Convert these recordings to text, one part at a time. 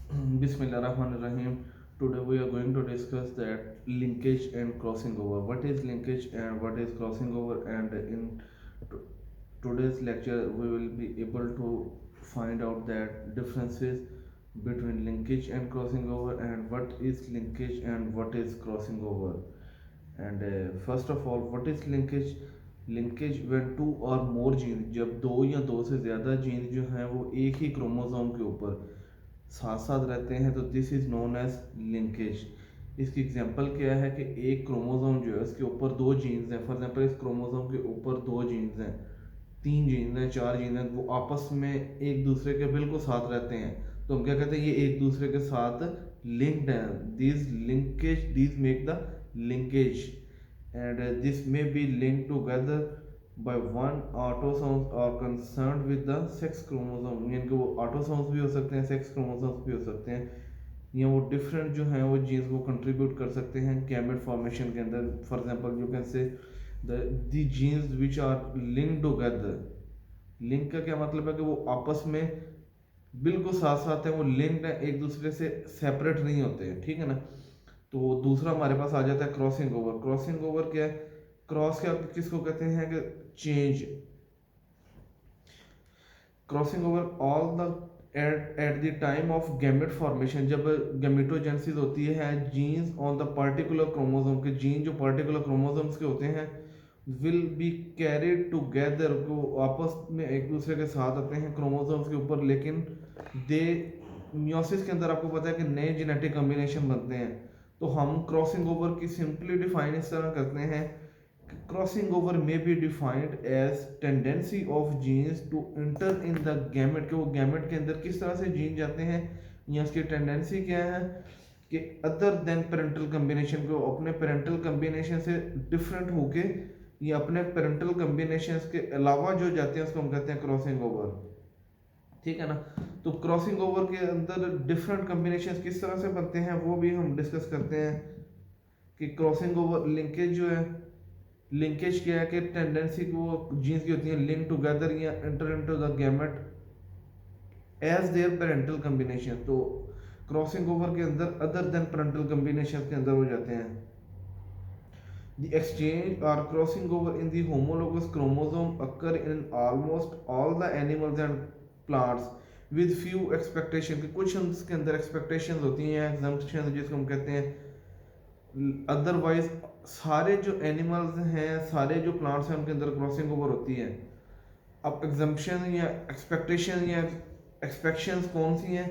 Bismillahirrahmanirrahim. Today we are going to discuss that linkage and crossing over. What is linkage and what is crossing over? And in to- today's lecture, we will be able to find out that differences between linkage and crossing over, and what is linkage and what is crossing over. And first of all, what is linkage? Linkage when two और more gene, जब दो या दो से ज़्यादा gene जो हैं वो एक ही क्रोमोसोम के ऊपर साथ साथ रहते हैं, तो this is known as linkage. इसकी एग्जांपल क्या है कि एक क्रोमोसोम जो है उसके ऊपर दो जीन्स हैं। फॉर एग्जांपल इस क्रोमोसोम के ऊपर दो जीन्स हैं, तीन जीन्स हैं, चार जीन्स हैं, वो आपस में एक दूसरे के बिल्कुल साथ रहते हैं, तो हम क्या कहते हैं, ये एक दूसरे के साथ लिंक्ड हैं। This linkage, this make the linkage, and this may be linked together by one autosomes are concerned with the sex chromosome, यानी कि वो ऑटोसोम्स भी हो सकते हैं, सेक्स क्रोमोसोम्स भी हो सकते हैं, या वो डिफरेंट जो हैं वो जीन्स को कंट्रीब्यूट कर सकते हैं गैमेट फॉर्मेशन के अंदर। For example you can say the genes which are linked together. Link का क्या मतलब है कि वो आपस में बिल्कुल साथ साथ हैं, वो लिंक्ड है, एक दूसरे से सेपरेट नहीं होते हैं, ठीक है ना। तो दूसरा हमारे पास आ जाता है क्रॉसिंग ओवर। क्रॉसिंग ओवर क्या है? क्रॉस क्या किसको कहते हैं कि change. Crossing over all the at the time of gamete formation, जब गैमेटोजेनेसिस होती है, genes on the particular chromosome के जीन जो पर्टिकुलर क्रोमोसोम्स के होते हैं विल बी कैरिड टुगेदर, को आपस में एक दूसरे के साथ आते हैं क्रोमोसोम्स के ऊपर, लेकिन दे मियोसिस के अंदर आपको पता है कि नए जेनेटिक कॉम्बिनेशन बनते हैं। तो हम क्रॉसिंग ओवर की सिंपली डिफाइन इस तरह करते हैं, क्रॉसिंग ओवर में be defined as tendency of genes to inter in the gamete, के वो गैमेट के अंदर किस तरह से जीन जाते हैं, या उसकी टेंडेंसी क्या है कि अदर देन पेरेंटल कम्बिनेशन को, अपने पेरेंटल कम्बिनेशन से डिफरेंट होके या अपने पेरेंटल कम्बिनेशन के अलावा जो जाते हैं उसको हम कहते हैं क्रॉसिंग ओवर, ठीक है ना। तो क्रॉसिंग ओवर के अंदर डिफरेंट कम्बिनेशन किस तरह से बनते हैं वो भी हम डिस्कस करते हैं कि क्रॉसिंग ओवर लिंकेज जो है, लिंकेज क्या है कि टेंडेंसी को जीन्स की होती है लिंक टुगेदर या enter into the gamete as their parental combination. तो क्रॉसिंग ओवर के अंदर अदर देन पेरेंटल कम्बिनेशन के अंदर हो जाते हैं। The exchange or crossing over in the homologous chromosome occur in almost all the animals and plants with few expectation, कि कुछ उसके अंदर expectations होती हैं, exemptions जिसको हम कहते हैं, अदरवाइज सारे जो एनिमल्स हैं, सारे जो प्लांट्स हैं उनके अंदर क्रॉसिंग ओवर होती है। अब एग्जम्पशन या एक्सपेक्टेशन या एक्सपेक्शंस कौन सी हैं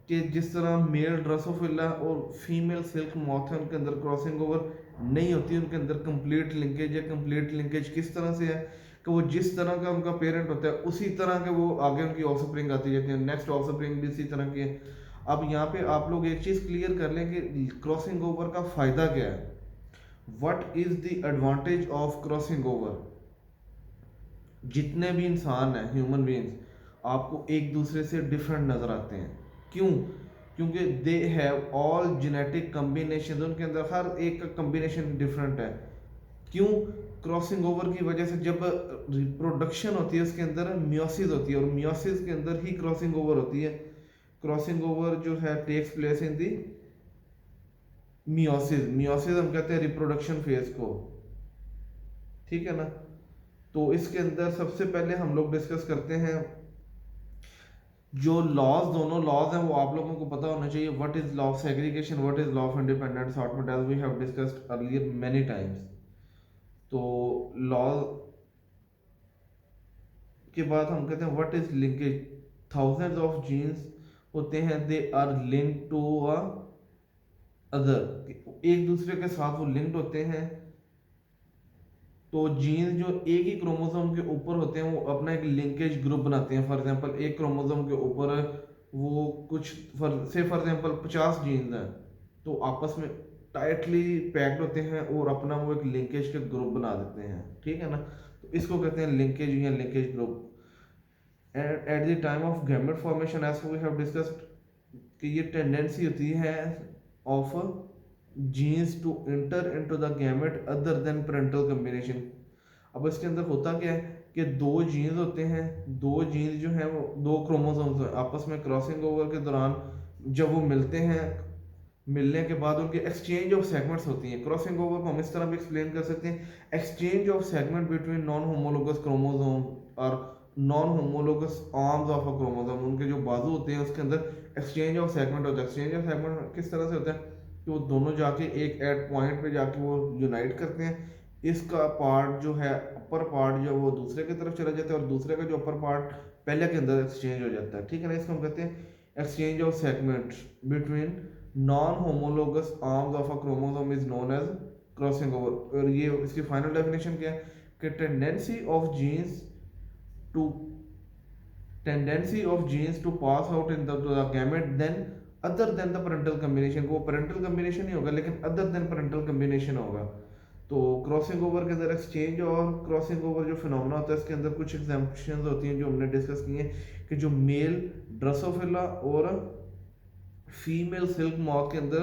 कि जिस तरह मेल ड्रोसोफिला और फीमेल सिल्क मॉथ है उनके अंदर क्रॉसिंग ओवर नहीं होती, उनके अंदर कंप्लीट लिंकेज है। कंप्लीट लिंकेज किस तरह से है कि वो जिस तरह का उनका पेरेंट होता है उसी तरह के वो आगे उनकी ऑफस्प्रिंग आती जाती है, नेक्स्ट ऑफस्प्रिंग भी इसी तरह की है। अब यहाँ पे आप लोग एक चीज़ क्लियर कर लें कि क्रॉसिंग ओवर का फ़ायदा क्या है। What is the advantage of crossing over? जितने भी इंसान हैं, ह्यूमन बींग्स, आपको एक दूसरे से डिफरेंट नज़र आते हैं। क्यों? क्योंकि they have all genetic combination, उनके अंदर हर एक का कम्बिनेशन डिफरेंट है। क्यों? क्रॉसिंग ओवर की वजह से जब रिप्रोडक्शन होती है उसके अंदर मियोसिस होती है, और मियोसिस के अंदर ही क्रॉसिंग ओवर होती है। क्रॉसिंग ओवर जो है takes place in the meiosis. Meiosis हम कहते हैं रिप्रोडक्शन फेज को, ठीक है ना। तो इसके अंदर सबसे पहले हम लोग डिस्कस करते हैं जो लॉज, दोनों लॉज हैं वो आप लोगों को पता होना चाहिए। What is law of segregation, what is law of independent assortment, as we have discussed earlier many times. तो लॉ के बाद हम कहते हैं what is linkage. Thousands of genes होते हैं, they are linked to a other, एक दूसरे के साथ वो लिंक्ड होते हैं। तो जीन्स जो एक ही क्रोमोसोम के ऊपर होते हैं वो अपना एक लिंकेज ग्रुप बनाते हैं। फॉर एग्जांपल एक क्रोमोसोम के ऊपर वो कुछ फॉर एग्जांपल 50 जीन्स हैं, तो आपस में टाइटली पैक्ड होते हैं और अपना वो एक लिंकेज के ग्रुप बना देते हैं, ठीक है ना। तो इसको कहते हैं लिंकेज या linkage group. At the time of gamete formation as we have discussed कि ये टेंडेंसी होती है of genes to inter into the gamete other than parental combination. अब इसके अंदर होता क्या है कि दो जीन्स होते हैं, दो जीन्स जो हैं वो दो क्रोमोसोम्स आपस में क्रॉसिंग ओवर के दौरान जब वो मिलते हैं, मिलने के बाद उनके एक्सचेंज ऑफ सेगमेंट्स होती हैं। क्रॉसिंग ओवर को हम इस तरह भी एक्सप्लेन कर सकते हैं, exchange of segment between non homologous chromosome और non homologous arms of a chromosome. उनके जो बाजू होते हैं उसके अंदर एक्सचेंज ऑफ सेगमेंट होता है। एक्सचेंज ऑफ सेगमेंट किस तरह से होता है कि वो दोनों जाके एक एट पॉइंट पे जाके वो यूनाइट करते हैं। इसका पार्ट जो है, अपर पार्ट जो वो दूसरे की तरफ चला जाता है और दूसरे का जो अपर पार्ट पहले के अंदर एक्सचेंज हो जाता है। ठीक है ना, इसको हम कहते हैं exchange of segment between non-homologous arms of a chromosome is known as crossing over। और ये इसकी फाइनल डेफिनेशन क्या है कि to tendency of genes to pass out in the gamete then other than the parental combination। वो parental combination ही होगा लेकिन other than parental combination होगा। तो क्रॉसिंग ओवर के अंदर एक्सचेंज और क्रॉसिंग ओवर जो फिनोमेना होता है इसके अंदर कुछ एग्जाम्पशंस होती हैं जो हमने डिस्कस की हैं कि जो मेल ड्रोसोफिला और फीमेल सिल्क मॉथ के अंदर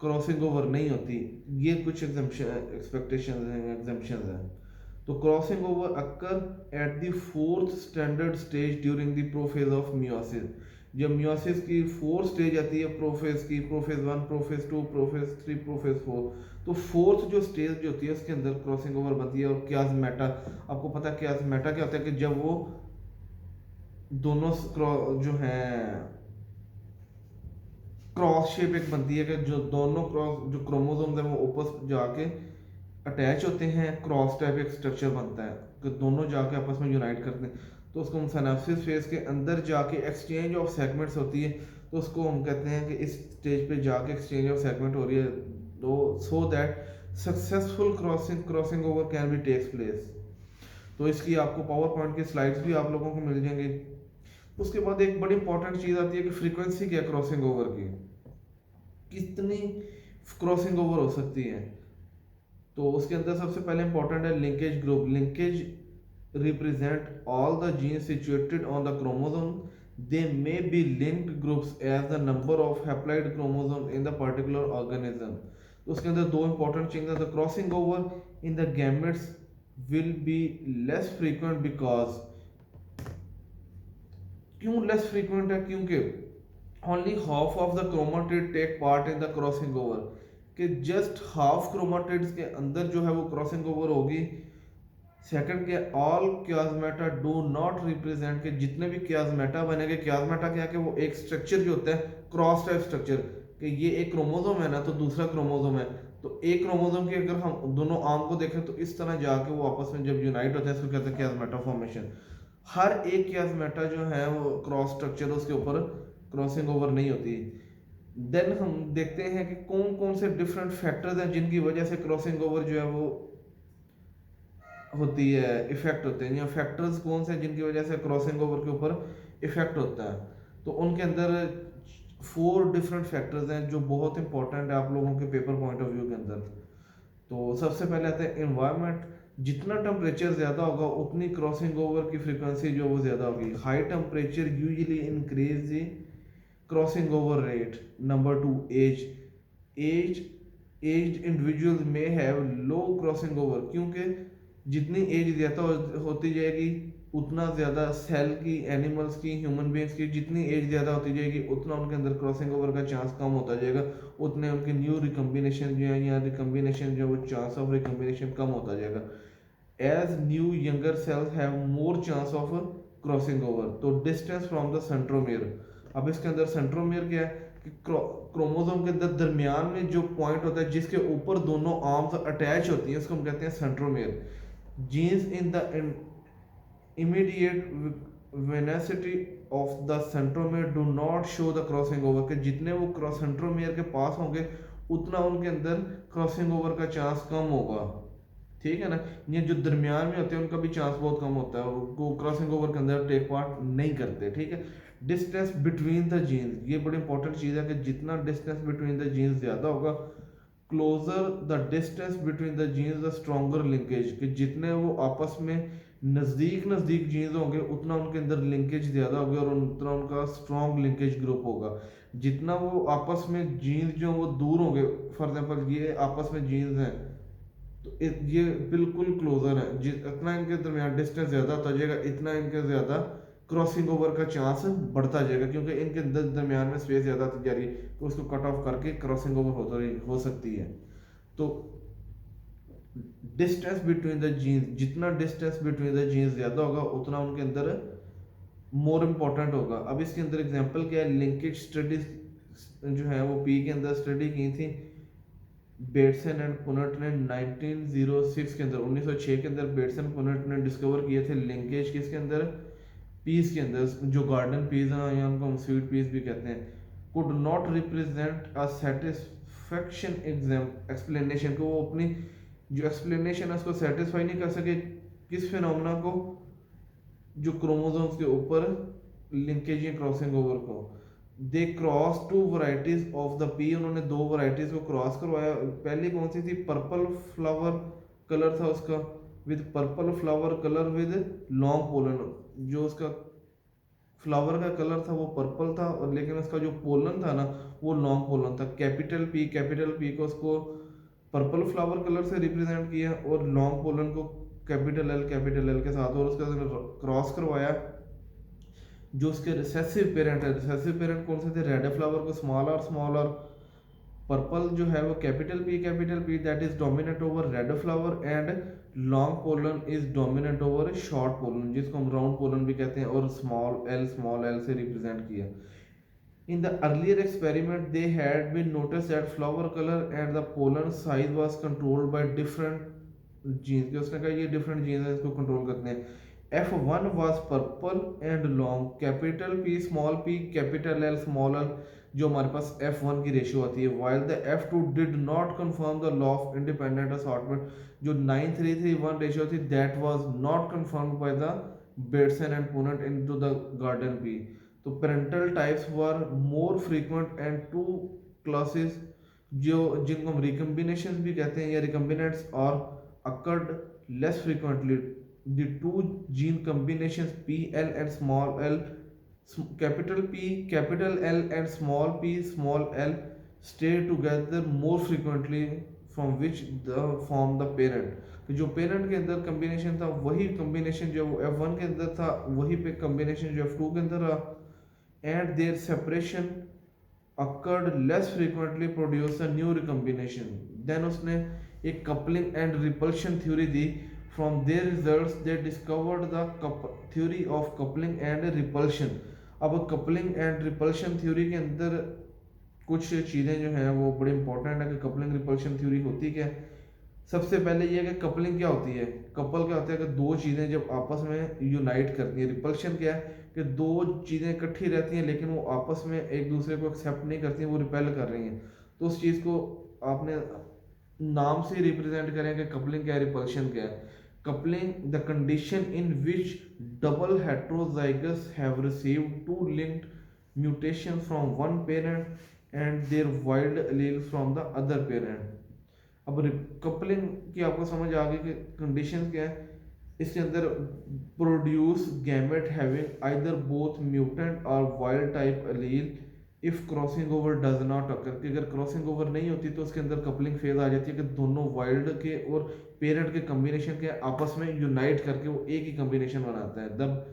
क्रॉसिंग ओवर नहीं होती। ये कुछ एक्सपेक्टेशन हैं, एग्जाम्पशंस हैं। तो crossing over occur at the fourth standard stage during the prophase of meiosis. जब मियोसिस की फोर्थ स्टेज आती है प्रोफेज की, प्रोफेज 1, प्रोफेज 2, प्रोफेज 3, प्रोफेज 4, तो फोर्थ जो स्टेज जो होती है उसके अंदर क्रॉसिंग ओवर बनती है। और क्याजमेटा, आपको पता है क्याजमेटा क्या होता है कि जब वो दोनों जो हैं क्रॉस शेप एक बनती है कि जो दोनों क्रॉस जो क्रोमोसोम्स हैं वो आपस जाके अटैच होते हैं, क्रॉस टाइप एक स्ट्रक्चर बनता है कि दोनों जाके आपस में यूनाइट करते हैं। तो उसको हम सिनेप्सिस फेज के अंदर जाके एक्सचेंज ऑफ सेगमेंट्स होती है, तो उसको हम कहते हैं कि इस स्टेज पे जाके एक्सचेंज ऑफ सेगमेंट हो रही है, तो so that successful crossing over can be takes place. तो इसकी आपको पावर पॉइंट की स्लाइड्स भी आप लोगों को मिल जाएंगे। उसके बाद एक बड़ी इंपॉर्टेंट चीज़ आती है कि फ्रीक्वेंसी क्या क्रॉसिंग ओवर की, कितनी क्रॉसिंग ओवर हो सकती है। तो उसके अंदर सबसे पहले इंपॉर्टेंट है linkage group. Linkage represent all the genes situated on the chromosome. They may be linked groups as the number of haploid chromosomes in the particular organism। तो उसके अंदर दो इंपॉर्टेंट चेंजेस है। Crossing over in the gametes will be less frequent because, क्यों less frequent है, क्योंकि only half of the chromatid take part in the crossing over, कि just half chromatids के अंदर जो है वो क्रॉसिंग ओवर होगी। सेकंड के ऑल क्याजमेटा डू नॉट रिप्रेजेंट, के जितने भी क्याजमेटा बनेंगे, क्याजमेटा क्या कि वो एक स्ट्रक्चर जो होता है क्रॉस टाइप स्ट्रक्चर, कि ये एक क्रोमोसोम है ना तो दूसरा क्रोमोसोम है, तो एक क्रोमोसोम की अगर हम दोनों आर्म को देखें तो इस तरह जाके वो आपस में जब यूनाइट होते हैं इसको कहते हैं क्याजमेटा फॉर्मेशन। हर एक क्याजमेटा जो है वो क्रॉस स्ट्रक्चर उसके ऊपर क्रॉसिंग ओवर नहीं होती। देन हम देखते हैं कि कौन कौन से डिफरेंट फैक्टर्स हैं जिनकी वजह से क्रॉसिंग ओवर जो है वो होती है, इफेक्ट होते हैं, या फैक्टर्स कौन से जिनकी वजह से क्रॉसिंग ओवर के ऊपर इफेक्ट होता है। तो उनके अंदर 4 डिफरेंट फैक्टर्स हैं जो बहुत इंपॉर्टेंट है आप लोगों के पेपर पॉइंट ऑफ व्यू के अंदर। तो सबसे पहले आता है एनवायरनमेंट। जितना टेम्परेचर ज़्यादा होगा उतनी क्रॉसिंग ओवर की फ्रीक्वेंसी जो वो ज़्यादा होगी। High temperature usually increase the crossing over rate. Number 2, age. Age aged individuals में हैव लो क्रॉसिंग ओवर, क्योंकि जितनी एज ज़्यादा होती जाएगी उतना ज़्यादा सेल की, एनिमल्स की, ह्यूमन बींग्स की जितनी एज ज़्यादा होती जाएगी उतना उनके अंदर क्रॉसिंग ओवर का चांस कम होता जाएगा, उतने उनके न्यू रिकम्बिनेशन जो है या रिकम्बिनेशन जो वो चांस ऑफ रिकम्बिनेशन कम होता जाएगा। As new younger cells have more chance of crossing over. तो डिस्टेंस फ्रॉम द सेंट्रोमियर। अब इसके अंदर सेंट्रोमियर क्या है कि क्रोमोसोम के अंदर दरमियान में जो पॉइंट होता है जिसके ऊपर दोनों आर्म्स अटैच होती हैं उसको हम कहते हैं centromere. Genes in the immediate vicinity of the centromere do not show the crossing over, के जितने वो क्रॉस सेंट्रोमियर के पास होंगे उतना उनके अंदर क्रॉसिंग ओवर का चांस कम होगा। ठीक है ना, ये जो दरमियान में होते हैं उनका भी चांस बहुत कम होता है, वो क्रॉसिंग ओवर के अंदर टेक पार्ट नहीं करते। ठीक है, डिस्टेंस बिटवीन द जीन्स, ये बड़ी इंपॉर्टेंट चीज़ है कि जितना डिस्टेंस बिटवीन द जीन्स ज़्यादा होगा, closer the distance between the genes the stronger linkage, कि जितने वो आपस में नज़दीक जीन्स होंगे उतना उनके अंदर लिंकेज ज़्यादा होगी और उतना उनका स्ट्रॉन्ग लिंकेज ग्रुप होगा। जितना वो आपस में जीन्स जो वो दूर होंगे, फॉर एग्जांपल ये आपस में जीन्स हैं तो ये बिल्कुल क्लोजर है, जितना इनके दरमियान डिस्टेंस ज़्यादा होता जाएगा इतना इनके ज़्यादा क्रॉसिंग ओवर का चांस बढ़ता जाएगा, क्योंकि इनके दरमियान में स्पेस ज़्यादा जा रही है, तो उसको कट ऑफ करके क्रॉसिंग ओवर हो सकती है। तो डिस्टेंस बिटवीन द जीन्स, जितना डिस्टेंस बिटवीन द जीन्स ज़्यादा होगा उतना उनके अंदर मोर इम्पोर्टेंट होगा। अब इसके अंदर एग्जांपल क्या है, लिंकेज स्टडीज जो है वो पी के अंदर स्टडी की थी बेटसन एंड पुनट ने 1906 के अंदर, 1906 के अंदर बेटसन पुनट ने डिस्कवर किए थे लिंकेज किसके अंदर, पीस के अंदर, जो गार्डन पीस हैं या उनको हम स्वीट पीस भी कहते हैं, could not represent a satisfaction explanation को, वो अपनी जो एक्सप्लेनेशन है उसको सेटिस्फाई नहीं कर सके, किस फिनोमेना को, जो क्रोमोसोम्स के ऊपर लिंकेज या क्रॉसिंग ओवर को। They cross two varieties of the pea, उन्होंने दो वराइटीज को क्रॉस करवाया। पहली कौन सी थी, पर्पल फ्लावर कलर था उसका, with purple flower colour with long pollen, जो उसका फ्लावर का कलर था वो पर्पल था, और लेकिन उसका जो पोलन था ना वो लॉन्ग पोलन था। कैपिटल पी को उसको पर्पल फ्लावर कलर से रिप्रेजेंट किया, और लॉन्ग पोलन को कैपिटल एल के साथ, और उसका क्रॉस करवाया। जो उसके रिसेसिव पेरेंट है, रिसेसिव पेरेंट कौन से थे, रेड फ्लावर को स्मॉल और पर्पल जो है वो capital P that is dominate over red flower, and long pollen is dominate over short pollen, जिसको हम राउंड पोलन भी कहते हैं, और स्मॉल एल से रिप्रेजेंट किया। In the earlier experiment, they had been noticed that flower color and the pollen size was controlled by different genes. कि उसने कहा ये different genes हैं इसको control करते हैं। F1 was purple and long, capital P small p capital L small l, जो हमारे पास F1 की रेशियो आती है, while the F2 did not confirm the law of independent assortment, जो 9331 रेशियो थी, that was not confirmed by the Bateson and Punnett into the garden P। तो parental types were more frequent and two classes, जो जिनको हम recombination भी कहते हैं या रिकम्बिनेंट्स, और occurred less frequently the two gene combinations P L and small L, capital L and small L stay together more frequently from which the form the parent. तो जो पेरेंट के अंदर कम्बिनेशन था वही कम्बिनेशन जो F1 के अंदर था वही पे कम्बिनेशन जो F2 के अंदर रहा, and their separation occurred less frequently produce a new recombination। then उसने एक coupling and repulsion theory the. from their results they discovered the theory of coupling and repulsion। अब coupling and repulsion theory के अंदर कुछ चीज़ें जो हैं वो बड़ी इंपॉर्टेंट है कि कपलिंग रिपल्शन थ्योरी होती क्या है। सबसे पहले ये है कि कपलिंग क्या होती है, कपल क्या होता है कि दो चीज़ें जब आपस में यूनाइट करती हैं। रिपल्शन क्या है कि दो चीज़ें इकट्ठी रहती हैं लेकिन वो आपस में एक दूसरे को एक्सेप्ट नहीं करती हैं, वो रिपेल कर रही हैं। तो उस चीज़ को आपने नाम से रिप्रेजेंट करें कि कपलिंग क्या है, रिपल्शन क्या है। Coupling the condition in which double heterozygous have received two linked mutation from one parent and their wild allele from the other parent. अब कपलिंग की आपको समझ आ गई कि कंडीशन क्या है। इसके अंदर produce gamete having either both mutant और wild type allele if crossing over does not occur, कि अगर क्रॉसिंग ओवर नहीं होती तो उसके अंदर कपलिंग फेज आ जाती है कि दोनों वाइल्ड के और पेरेंट के कम्बिनेशन के आपस में यूनाइट करके वो एक ही कम्बिनेशन बनाता है। द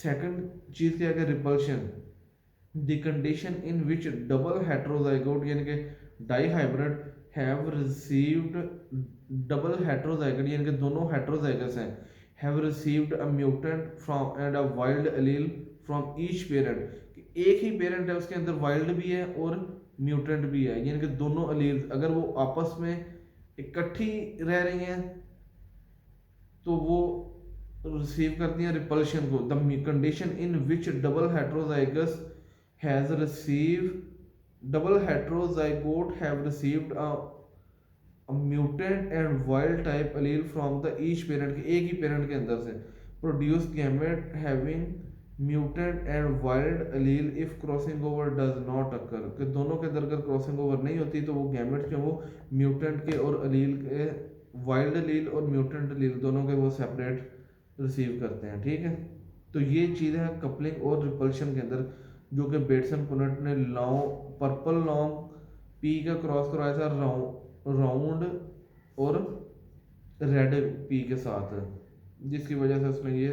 सेकंड चीज़ क्या है कि repulsion the condition in which double heterozygote यानी कि dihybrid have received double heterozygote यानी कि दोनों हेट्रोजाइगस हैं, have received a mutant from and a wild allele from each parent, एक ही पेरेंट है उसके अंदर वाइल्ड भी है और म्यूटेंट भी है, यानी कि दोनों एलील अगर वो आपस में इकट्ठी रह रही हैं तो वो रिसीव करती हैं रिपल्शन को। The condition in which double heterozygous has receive double heterozygote have received a mutant and wild type allele from the each parent के एक ही पेरेंट के अंदर से produce gamete having mutant and wild allele if crossing over does not occur, कि दोनों के अंदर अगर क्रॉसिंग ओवर नहीं होती तो वो गैमेट जो वो म्यूटेंट के और एलील के वाइल्ड एलील और म्यूटेंट एलील दोनों के वो सेपरेट रिसीव करते हैं। ठीक है, तो ये चीज़ है कपलिंग और रिपल्शन के अंदर जो कि बेटसन पुनट ने पर्पल लॉन्ग पी का क्रॉस करवाया था राउंड और रेड पी के साथ, जिसकी वजह से उसमें ये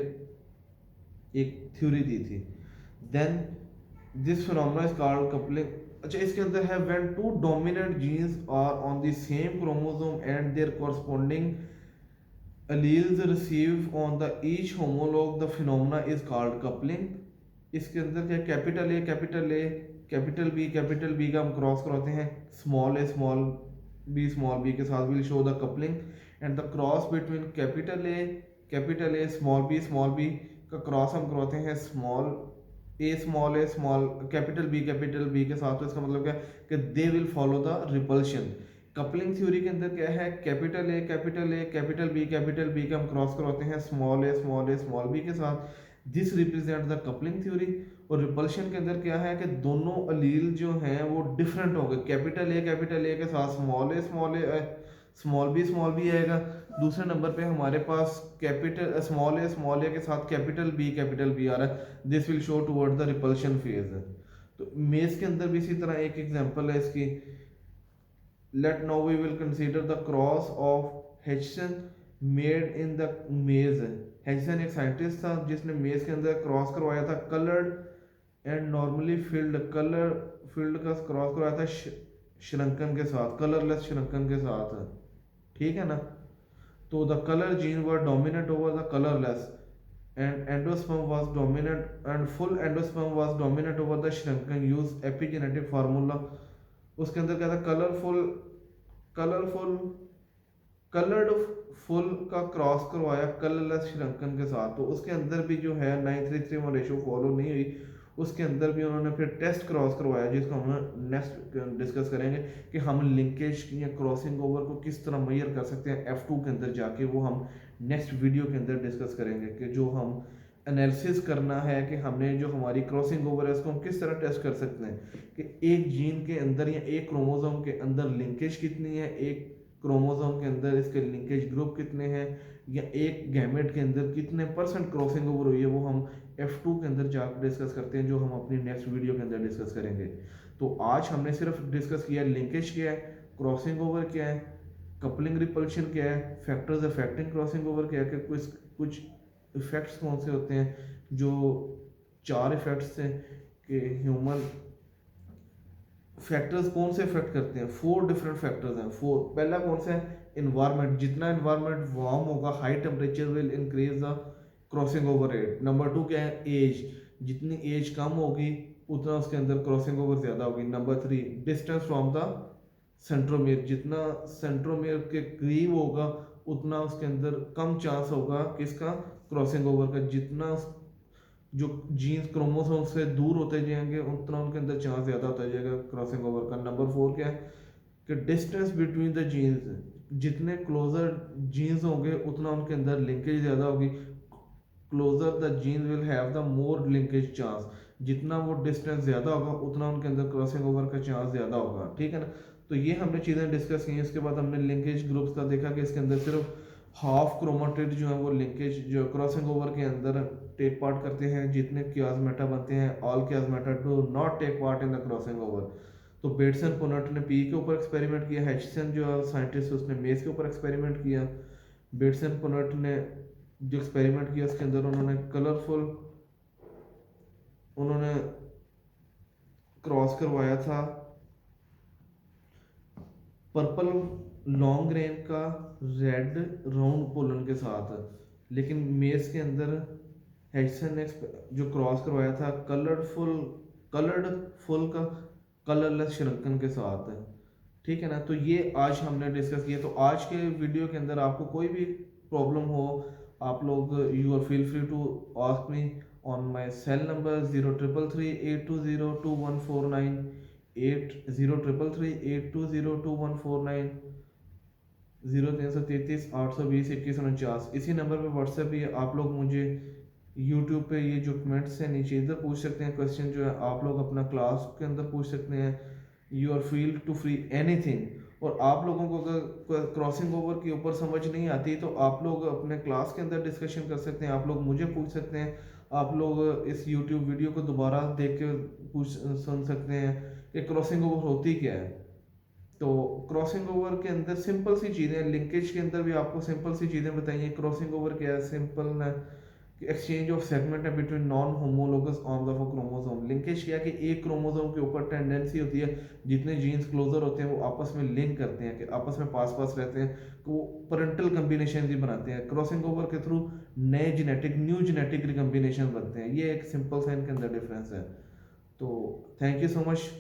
एक थ्योरी दी थी। Then this phenomena is called coupling. अच्छा, इसके अंदर है when two dominant genes are on the same chromosome and their corresponding alleles receive on the each homologue, the phenomena is called coupling। इसके अंदर क्या, capital A capital A capital B का हम cross कराते हैं स्मॉल ए स्मॉल बी के साथ, will show the coupling. And the cross between capital A small B का क्रॉस हम करवाते हैं small A small capital B के साथ। तो इसका मतलब क्या कि they will follow the repulsion. Coupling theory के अंदर क्या है, कैपिटल ए कैपिटल बी का हम क्रॉस करवाते हैं स्मॉल बी के साथ। This represent the coupling theory. और रिपल्शन के अंदर क्या है कि दोनों अलील जो हैं वो डिफरेंट होंगे। कैपिटल ए के साथ स्मॉल बी आएगा। दूसरे नंबर पे हमारे पास कैपिटल स्मॉल ए के साथ कैपिटल बी आ रहा है। This will show toward the repulsion phase. तो मेज के अंदर भी इसी तरह एक एग्जांपल है इसकी। Let now we will consider the cross of Hedgeson made in the maze। Hedgeson एक साइंटिस्ट था जिसने मेज के अंदर क्रॉस करवाया था कलर्ड एंड नॉर्मली फील्ड का क्रॉस करवाया था श्रंकन के साथ, कलरलेस श्रंकन के साथ। ठीक है ना। तो the colour gene were dominate over the colourless and endosperm was dominate and full endosperm was dominate over the shrunken use epigenetic formula. उसके अंदर क्या था, कलर्ड फुल का क्रॉस करवाया कलरलेस श्रंकन के साथ। तो उसके अंदर भी जो है 9:3:1 रेशो फॉलो नहीं हुई। उसके अंदर भी उन्होंने फिर टेस्ट क्रॉस करवाया, जिसको हम नेक्स्ट डिस्कस करेंगे कि हम लिंकेज या क्रॉसिंग ओवर को किस तरह मेजर कर सकते हैं F2 के अंदर जाके। वो हम नेक्स्ट वीडियो के अंदर डिस्कस करेंगे कि जो हम एनालिसिस करना है कि हमने जो हमारी क्रॉसिंग ओवर है उसको हम किस तरह टेस्ट कर सकते हैं कि एक जीन के अंदर या एक क्रोमोसोम के अंदर लिंकेज कितनी है, एक क्रोमोसोम के अंदर इसके लिंकेज ग्रुप कितने हैं, या एक गैमेट के अंदर कितने % क्रॉसिंग ओवर हुई है। वो हम F2 के अंदर जाकर डिस्कस करते हैं, जो हम अपनी नेक्स्ट वीडियो के अंदर डिस्कस करेंगे। तो आज हमने सिर्फ डिस्कस किया लिंकेज क्या है, क्रॉसिंग ओवर क्या है, कपलिंग रिपल्शन क्या है, फैक्टर्स अफेक्टिंग क्रॉसिंग ओवर क्या है, कि कुछ इफेक्ट्स कौन से होते हैं। जो 4 इफेक्ट्स हैं कि ह्यूमन फैक्टर्स कौन से इफेक्ट करते हैं, 4 डिफरेंट फैक्टर्स हैं। 4 पहला कौन सा है, इन्वायरमेंट। जितना इन्वायरमेंट वार्म होगा high temperature will increase the crossing over rate. Number 2 क्या है, एज। जितनी एज कम होगी उतना उसके अंदर क्रॉसिंग ओवर ज़्यादा होगी। Number 3 distance from the centromere. जितना सेंट्रोमियर के करीब होगा उतना उसके अंदर कम चांस होगा किसका, क्रॉसिंग ओवर का। जितना जो जीन्स क्रोमोसोम से दूर होते जाएंगे उतना उनके अंदर चांस ज़्यादा होता जाएगा क्रॉसिंग ओवर का। नंबर 4 क्या है कि डिस्टेंस बिटवीन द जीन्स। जितने क्लोजर जीन्स होंगे उतना उनके अंदर लिंकेज ज़्यादा होगी। Closer the genes will have the more linkage chance. जितना वो डिस्टेंस ज़्यादा होगा उतना उनके अंदर क्रॉसिंग ओवर का चांस ज़्यादा होगा। ठीक है ना। तो ये हमने चीज़ें डिस्कस की। उसके बाद हमने लिंकेज ग्रुप्स का देखा कि इसके अंदर सिर्फ हाफ क्रोमेटिड जो है वो लिंकेज जो क्रॉसिंग ओवर के अंदर टेक पार्ट करते हैं। जितने कियाजमेटा बनते हैं all chiasmata do not take part in the crossing over. तो बेटसन पुनट ने पी के ऊपर एक्सपेरिमेंट किया, हेचसन जो साइंटिस्ट उसने मेज के ऊपर एक्सपेरिमेंट किया। बेटसन पुनट ने जो एक्सपेरिमेंट किया उसके अंदर उन्होंने क्रॉस करवाया था पर्पल लॉन्ग ग्रेन का रेड राउंड पोलन के साथ। लेकिन मेज के अंदर हेचसन ने जो क्रॉस करवाया था कलर्ड फुल का कलरलेस श्रंकन के साथ। ठीक है ना। तो ये आज हमने डिस्कस किया। तो आज के वीडियो के अंदर आपको कोई भी प्रॉब्लम हो आप लोग you are feel free to ask me on my cell number 0333820249 0333820249 0333 820 2149। इसी नंबर पे व्हाट्सएप भी है। आप लोग मुझे यूट्यूब पे ये जो कमेंट्स हैं नीचे इधर पूछ सकते हैं। क्वेश्चन जो है आप लोग अपना क्लास के अंदर पूछ सकते हैं। You are feel to free anything. और आप लोगों को अगर क्रॉसिंग ओवर के ऊपर समझ नहीं आती तो आप लोग अपने क्लास के अंदर डिस्कशन कर सकते हैं। आप लोग मुझे पूछ सकते हैं। आप लोग इस यूट्यूब वीडियो को दोबारा देख के सुन सकते हैं कि क्रॉसिंग ओवर होती क्या है। तो क्रॉसिंग ओवर के अंदर सिंपल सी चीज़ें, लिंकेज के अंदर भी आपको सिंपल सी चीज़ें बताइए। क्रॉसिंग ओवर क्या है, सिंपल ना एक्सचेंज ऑफ सेगमेंट है between non homologous on the chromosome. Linkage किया कि एक क्रोमोसोम के ऊपर टेंडेंसी होती है, जितने जीन्स क्लोजर होते हैं वो आपस में लिंक करते हैं, कि आपस में पास पास रहते हैं, तो वो पेरेंटल कम्बिनेशन भी बनाते हैं। क्रॉसिंग ओवर के थ्रू नए जेनेटिक न्यू जेनेटिक रिकम्बिनेशन बनते हैं। ये एक सिंपल सा इनके अंदर डिफरेंस है। तो थैंक यू सो मच।